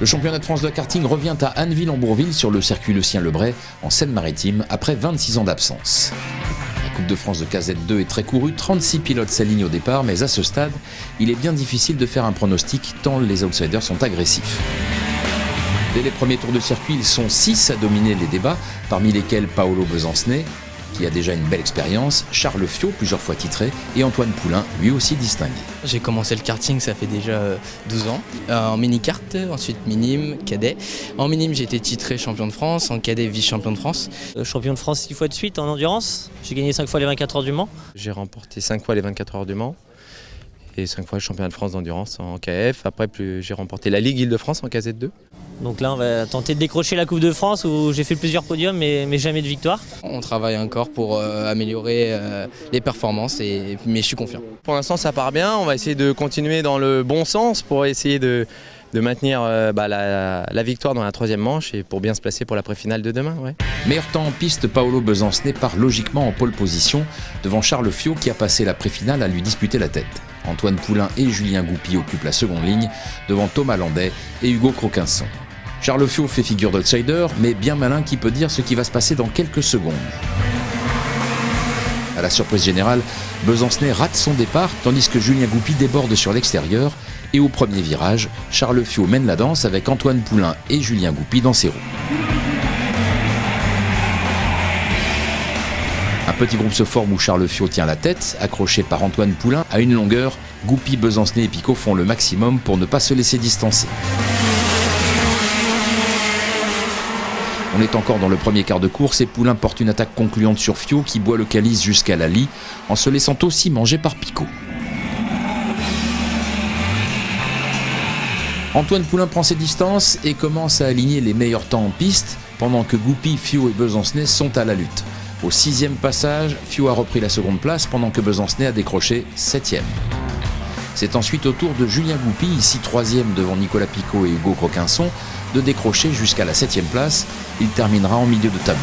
Le championnat de France de karting revient à Anneville-en-Bourville sur le circuit Lucien-Lebray en Seine-Maritime après 26 ans d'absence. La Coupe de France de KZ2 est très courue, 36 pilotes s'alignent au départ, mais à ce stade, il est bien difficile de faire un pronostic tant les outsiders sont agressifs. Dès les premiers tours de circuit, ils sont 6 à dominer les débats, parmi lesquels Paolo Besancenet, qui a déjà une belle expérience, Charles Fiot, plusieurs fois titré, et Antoine Poulain, lui aussi distingué. J'ai commencé le karting, ça fait déjà 12 ans, en mini-kart, ensuite minime, cadet. En minime, j'ai été titré champion de France, en cadet vice-champion de France. Champion de France 6 fois de suite en endurance, j'ai gagné 5 fois les 24 heures du Mans. J'ai remporté 5 fois les 24 heures du Mans et 5 fois le championnat de France d'endurance en KF. Après, j'ai remporté la Ligue Île-de-France en KZ2. Donc là, on va tenter de décrocher la Coupe de France où j'ai fait plusieurs podiums mais jamais de victoire. On travaille encore pour améliorer les performances, mais je suis confiant. Pour l'instant, ça part bien. On va essayer de continuer dans le bon sens pour essayer de maintenir la victoire dans la troisième manche et pour bien se placer pour la pré-finale de demain. Ouais. Meilleur temps en piste, Paolo Besancenet part logiquement en pole position devant Charles Fiot qui a passé la pré-finale à lui disputer la tête. Antoine Poulain et Julien Goupy occupent la seconde ligne devant Thomas Landais et Hugo Croquinson. Charles Fiot fait figure d'outsider, mais bien malin qui peut dire ce qui va se passer dans quelques secondes. À la surprise générale, Besancenet rate son départ tandis que Julien Goupy déborde sur l'extérieur et au premier virage, Charles Fiot mène la danse avec Antoine Poulain et Julien Goupy dans ses roues. Un petit groupe se forme où Charles Fiot tient la tête, accroché par Antoine Poulain à une longueur. Goupy, Besancenet et Picot font le maximum pour ne pas se laisser distancer. On est encore dans le premier quart de course et Poulain porte une attaque concluante sur Fiot qui boit le calice jusqu'à la lie en se laissant aussi manger par Picot. Antoine Poulain prend ses distances et commence à aligner les meilleurs temps en piste pendant que Goupy, Fiot et Besancenet sont à la lutte. Au 6e passage, Fiot a repris la seconde place pendant que Besancenet a décroché 7e. C'est ensuite au tour de Julien Goupy, ici 3e devant Nicolas Picot et Hugo Croquinson, de décrocher jusqu'à la 7e place. Il terminera en milieu de tableau.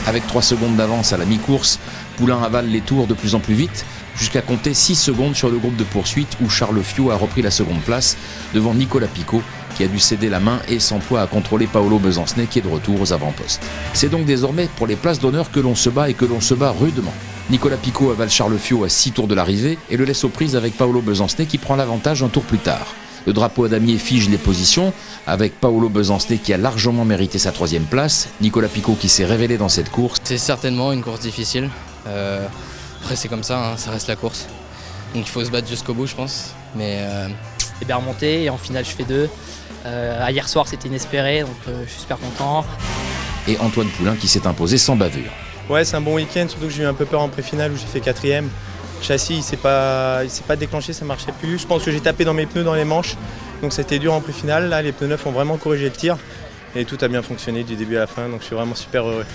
Avec 3 secondes d'avance à la mi-course, Poulain avale les tours de plus en plus vite, jusqu'à compter 6 secondes sur le groupe de poursuite où Charles Fiot a repris la seconde place devant Nicolas Picot qui a dû céder la main et s'emploie à contrôler Paolo Besancenet qui est de retour aux avant-postes. C'est donc désormais pour les places d'honneur que l'on se bat et que l'on se bat rudement. Nicolas Picot avale Charles Fiot à 6 tours de l'arrivée et le laisse aux prises avec Paolo Besancenet qui prend l'avantage un tour plus tard. Le drapeau à damier fige les positions avec Paolo Besancenet qui a largement mérité sa 3e place, Nicolas Picot qui s'est révélé dans cette course. C'est certainement une course difficile. Après c'est comme ça, ça reste la course. Donc il faut se battre jusqu'au bout je pense. Mais J'ai bien remonté et en finale je fais 2. Hier soir c'était inespéré donc je suis super content. Et Antoine Poulain qui s'est imposé sans bavure. Ouais, c'est un bon week-end, surtout que j'ai eu un peu peur en pré-finale où j'ai fait 4e. Le châssis il s'est pas déclenché, ça marchait plus. Je pense que j'ai tapé dans mes pneus dans les manches, donc c'était dur en pré-finale. Là les pneus neufs ont vraiment corrigé le tir et tout a bien fonctionné du début à la fin, donc je suis vraiment super heureux.